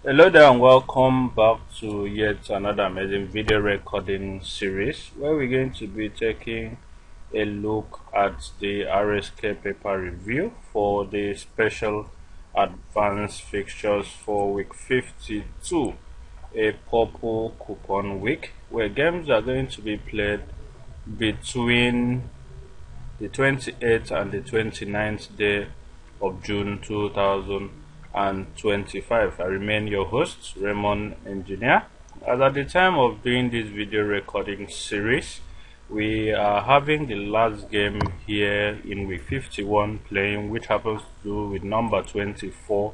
Hello there and welcome back to yet another amazing video recording series where we're going to be taking a look at the RSK paper review for the special advanced fixtures for week 52, a purple coupon week where games are going to be played between the 28th and the 29th day of June 2025. I remain your host, Raymond Engineer. As at the time of doing this video recording series, we are having the last game here in week 51 playing, which happens to do with number 24,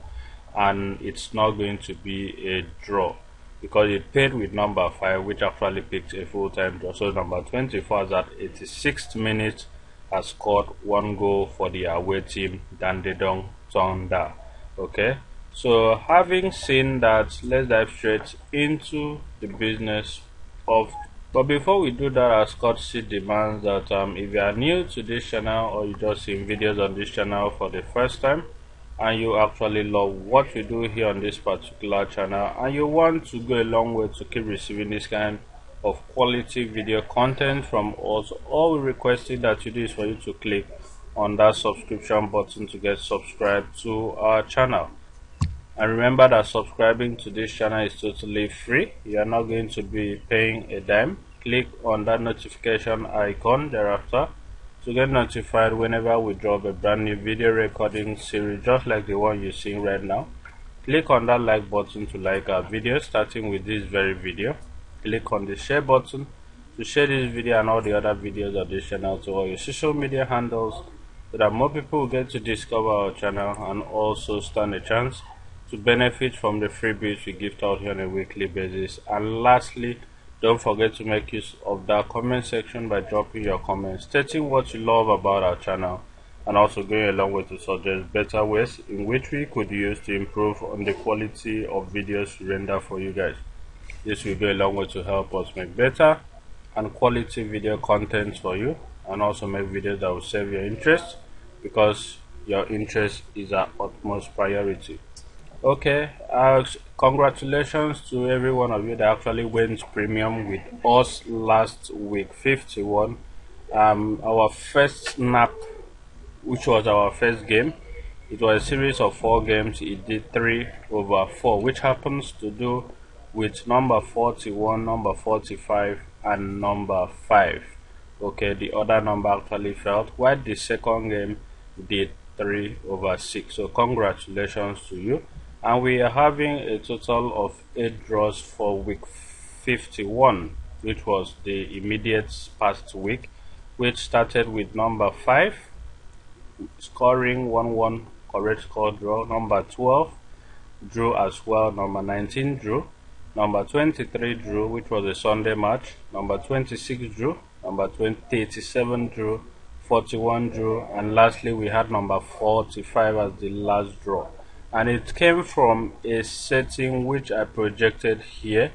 and it's not going to be a draw because it paired with number 5, which actually picked a full-time draw. So number 24 is at 86th minute has scored one goal for the away team, Dandedong Thunder. Okay, so having seen that, let's dive straight into the business of. But before we do that, as courtesy demands that if you are new to this channel or you just seen videos on this channel for the first time and you actually love what we do here on this particular channel and you want to go a long way to keep receiving this kind of quality video content from us, all we requested that you do is for you to click on that subscription button to get subscribed to our channel. And remember that subscribing to this channel is totally free. You are not going to be paying a dime. Click on that notification icon thereafter to get notified whenever we drop a brand new video recording series just like the one you're seeing right now. Click on that like button to like our video, starting with this very video. Click on the share button to share this video and all the other videos of this channel to all your social media handles so that more people will get to discover our channel and also stand a chance to benefit from the freebies we gift out here on a weekly basis. And lastly, don't forget to make use of that comment section by dropping your comments stating what you love about our channel and also going a long way to suggest better ways in which we could use to improve on the quality of videos we render for you guys. This will go a long way to help us make better and quality video content for you and also make videos that will serve your interest because your interest is our utmost priority. Okay, congratulations to every one of you that actually went premium with us last week 51. Our first snap, which was our first game, it was a series of 4 games. It did 3/4, which happens to do with number 41, number 45 and number 5. Okay, the other number actually failed, while the second game did 3/6. So congratulations to you. And we are having a total of 8 draws for week 51, which was the immediate past week, which started with number 5 scoring 1-1 correct score draw, number 12 drew as well, number 19 drew, number 23 drew, which was a Sunday match, number 26 drew, number 87 drew, 41 drew, and lastly we had number 45 as the last draw. And it came from a setting which I projected here,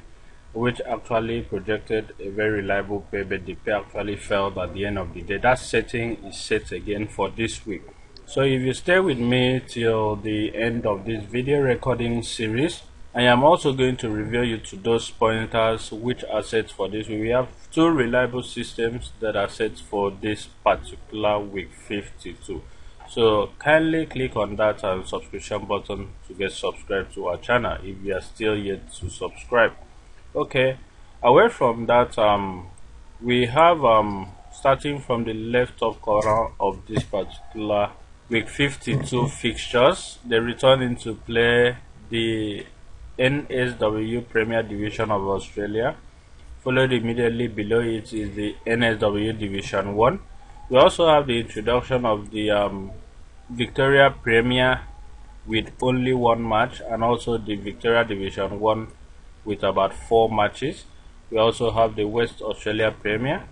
which actually projected a very reliable pay, but the pay actually failed at the end of the day. That setting is set again for this week. So if you stay with me till the end of this video recording series, I am also going to reveal you to those pointers which are set for this week. We have 2 reliable systems that are set for this particular week 52. So kindly click on that subscription button to get subscribed to our channel if you are still yet to subscribe. Okay, away from that, we have starting from the left top corner of this particular week 52 fixtures, they return into play the NSW Premier Division of Australia. Followed immediately below it is the NSW Division 1. We also have the introduction of the Victoria Premier with only 1 match, and also the Victoria Division 1 with about 4 matches. We also have the West Australia Premier.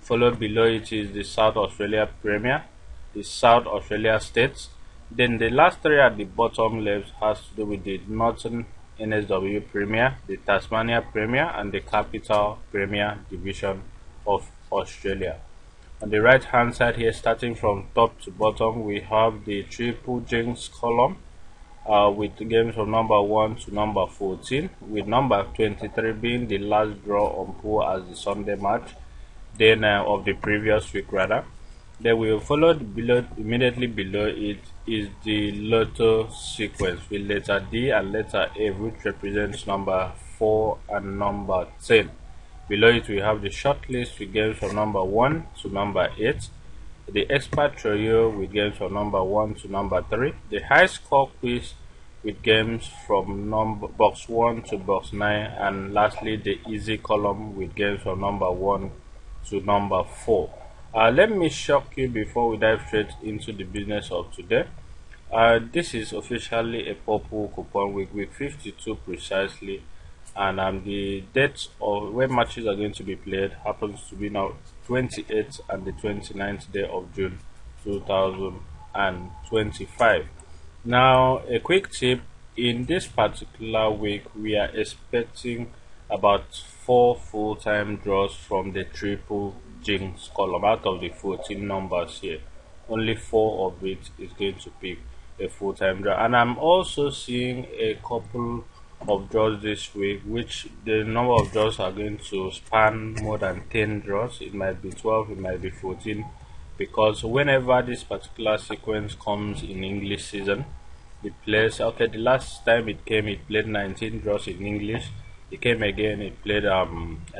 Followed below it is the South Australia Premier, the South Australia States. Then the last 3 at the bottom left has to do with the Northern NSW Premier, the Tasmania Premier, and the Capital Premier Division of Australia. On the right hand side here, starting from top to bottom, we have the triple jinx column, with games from number 1 to number 14, with number 23 being the last draw on pool as the Sunday match, then of the previous week rather. Then we will follow immediately below it is the lotto sequence with letter D and letter A, which represents number 4 and number 10. Below it we have the short list with games from number 1 to number 8, the expert trio with games from number 1 to number 3, the high score quiz with games from box 1 to box 9, and lastly the easy column with games from number 1 to number 4. Let me shock you before we dive straight into the business of today. This is officially a purple coupon week 52 precisely, and the dates of when matches are going to be played happens to be now 28th and the 29th day of June 2025. Now, a quick tip: in this particular week we are expecting about 4 full-time draws from the triple jinx column. Out of the 14 numbers here, only 4 of it is going to pick a full-time draw, and I'm also seeing a couple of draws this week, which the number of draws are going to span more than 10 draws. It might be 12, it might be 14, because whenever this particular sequence comes in English season, it plays, okay, the last time it came, it played 19 draws in English. It came again, it played I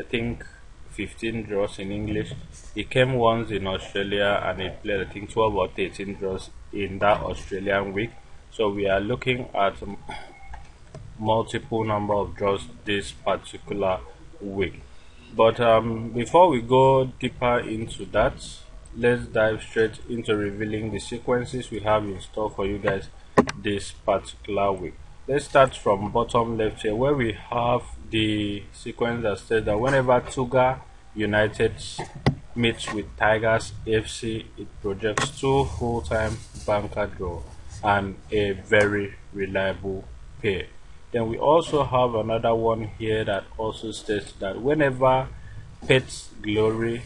think 15 draws in English. It came once in Australia and it played I think 12 or 13 draws in that Australian week. So we are looking at multiple number of draws this particular week. But before we go deeper into that, let's dive straight into revealing the sequences we have in store for you guys this particular week. Let's start from bottom left here, where we have the sequence that says that whenever Tuga United meets with Tigers FC, it projects 2 full-time banker draw and a very reliable pair. Then we also have another one here that also states that whenever Pet Glory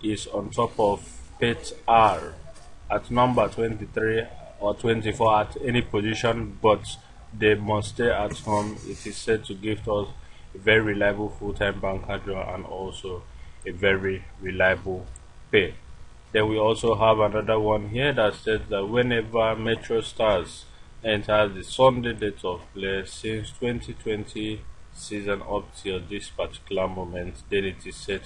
is on top of Pet R at number 23 or 24 at any position, but they must stay at home, it is said to give us a very reliable full-time banker draw and also a very reliable pay. Then we also have another one here that says that whenever Metro Stars enters the Sunday date of play since 2020 season up till this particular moment, then it is set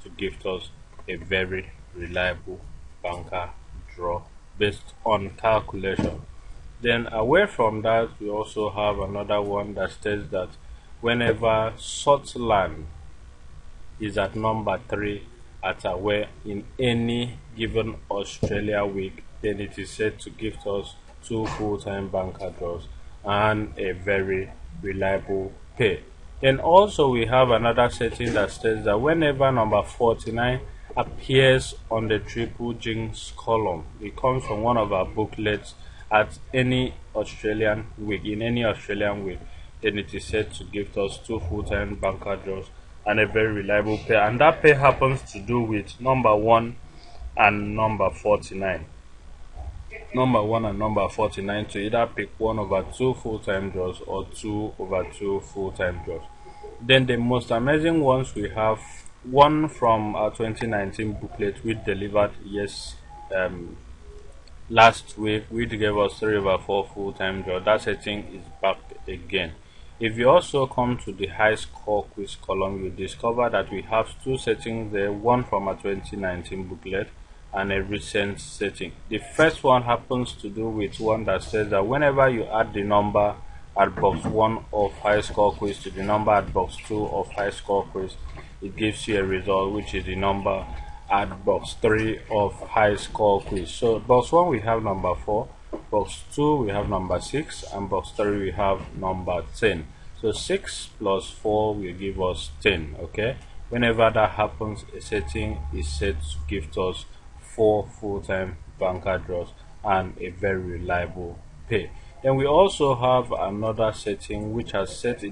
to give us a very reliable banker draw based on calculation. Then away from that, we also have another one that states that whenever Scotland is at number 3 at away in any given Australia week, then it is said to give us 2 full-time banker draws and a very reliable pay. Then also we have another setting that states that whenever number 49 appears on the triple jinx column, it comes from one of our booklets at any Australian week, in any Australian week, then it is said to give us 2 full-time banker draws and a very reliable pair, and that pair happens to do with number 1 and number 49. Number 1 and number 49 to either pick 1/2 full-time draws or 2/2 full-time draws. Then the most amazing ones, we have one from our 2019 booklet we delivered last week, which gave us 3/4 full-time draw. That setting is back again. If you also come to the high score quiz column, you discover that we have 2 settings there, one from a 2019 booklet and a recent setting. The first one happens to do with one that says that whenever you add the number at box 1 of high score quiz to the number at box 2 of high score quiz, it gives you a result which is the number at box 3 of high score quiz. So box 1 we have number 4, box 2 we have number 6, and box 3 we have number 10. So 6 plus 4 will give us 10. Okay, whenever that happens, a setting is set to give us 4 full-time banker draws and a very reliable pay. Then we also have another setting which has set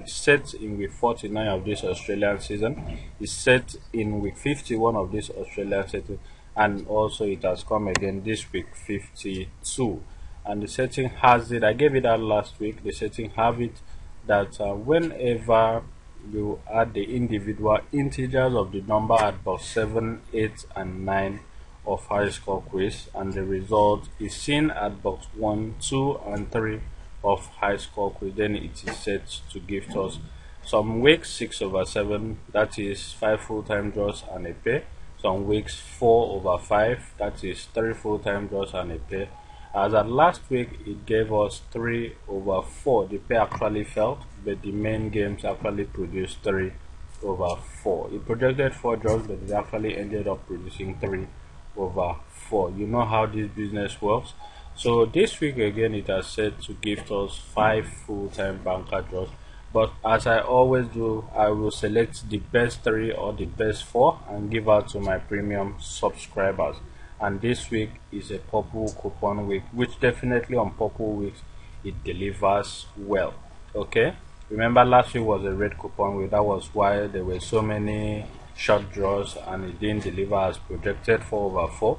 in week 49 of this Australian season. It's set in week 51 of this Australian season, and also it has come again this week 52. and the setting has it, I gave it out last week, the setting have it that whenever you add the individual integers of the number at box 7, 8 and 9 of high score quiz, and the result is seen at box 1, 2 and 3 of high score quiz, then it is set to gift us some weeks 6/7, that is 5 full-time draws and a pay. Some weeks 4/5, that is 3 full-time draws and a pay. As at last week, it gave us 3/4. The pay actually fell, but the main games actually produced 3/4. It projected 4 draws, but it actually ended up producing 3/4. You know how this business works. So this week again, it has said to gift us 5 full-time banker draws. But as I always do, I will select the best 3 or the best 4 and give out to my premium subscribers. And this week is a purple coupon week, which definitely on purple weeks it delivers well. Okay, remember last week was a red coupon week. That was why there were so many short draws and it didn't deliver as projected 4/4,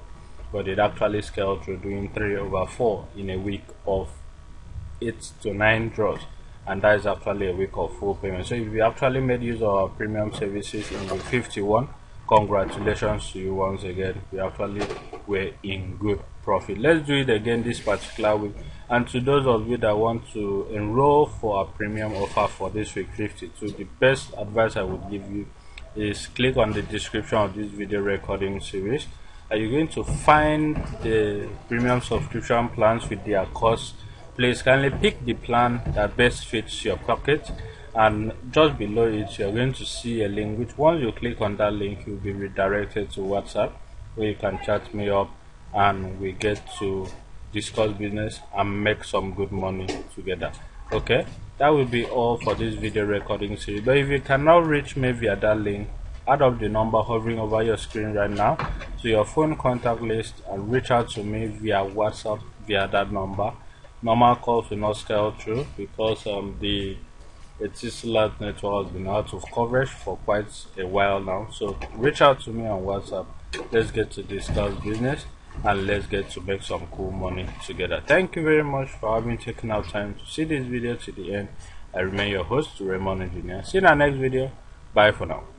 but it actually scaled through doing 3/4 in a week of 8 to 9 draws, and that is actually a week of full payment. So if you actually made use of our premium services in week 51, congratulations to you once again. We actually were in good profit. Let's do it again this particular week. And to those of you that want to enroll for our premium offer for this week 52, the best advice I would give you is click on the description of this video recording series. You're going to find the premium subscription plans with their cost. Please kindly pick the plan that best fits your pocket, and just below it you're going to see a link, which once you click on that link you'll be redirected to WhatsApp, where you can chat me up and we get to discuss business and make some good money together. Okay, that will be all for this video recording series. But if you cannot reach me via that link, add up the number hovering over your screen right now to your phone contact list and reach out to me via WhatsApp via that number. Normal calls will not scale through because the Etisalat network has been out of coverage for quite a while now. So reach out to me on WhatsApp. Let's get to discuss business and let's get to make some cool money together. Thank you very much for having taken out time to see this video to the end. I remain your host, Raymond Engineer. See you in our next video. Bye for now.